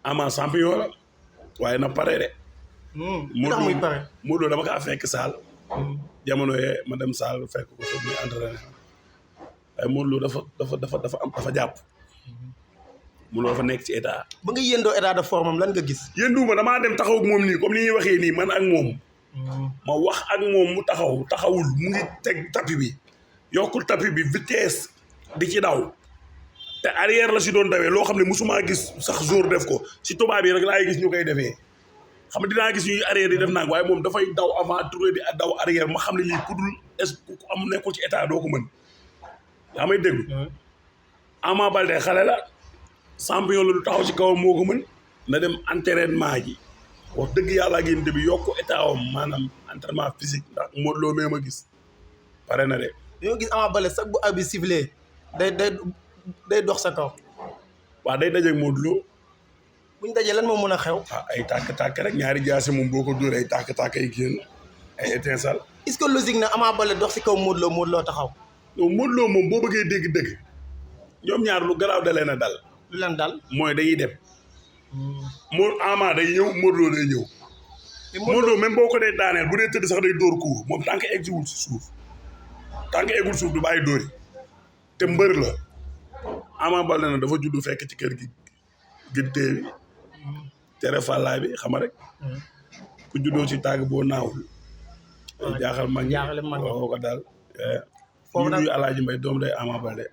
Ama champion la waaye na pare de. ndax muy pare. Modou dama kaa fekk saal. jamono yee ma dem saal fekk ko foofu muy entraîné waaye Modou dafa jàpp. Modou dafa nekk ci état. ba nga yëndoo état de forme am lan nga gis. yënduwuma damaa dem taxaw ak moom nii comme ni ñuy waxee nii man ak moom. ma wax ak moom mu taxawul mu ngi teg tapis bi yokkul tapis bi vitesse di ci daw te arrière la si doon dawee loo xam ne musuma gis sax jour def ko si tubaab yi rek laay gis ñu koy defee xam ne dinaa gis ñuy arrière yi def naag waaye moom dafay daw avant tourner di daw arrière ma xam ne lii ku dul ku am nekkul ci état doo ko mën yaa may déglu Ama Baldé xale la champion la du taxaw ci kawam moo ko mën na dem entraînement ji wax dëgg yàlla ak yéen bi yokk état am maanaam entraînement physique ndax Modou Lo mee ma gis pare na de. dañoo gis Ama Baldé sax bu abi sifflé day dox sa kaw. waaw day dajeeg Modou Lo. buñ dajee lan moo mën a xew. ay tàkk-tàkk rek ñaari jaase moom boo ko dóoree ay tàkk-tàkk ay génn ay étincelle. est-ce que logique na Ama Baldé dox si kaw Modou Lo taxaw. non Modou Lo moom boo bëggee dégg dëgg ñoom ñaar lu garaaw da leen a dal. lu leen dal mooy dañuy dem. Ama day ñëw Modou Lo day ñëw. Modou Lo même boo ko dee daaneel bu dee tëdd sax day dóor kuur moom tant que eggiwul si suuf tant que eggul suuf du bàyyi dóori te mbër la Ama Baldé na dafa juddu fekk ci kër gi gëntee bi tere fàllaay bi xam rek ku juddoo ci tàgg boo naawul jaaxal mag ñi waxoo ko daal ñu nuyu Alaaji Mbay doom day Ama Baldé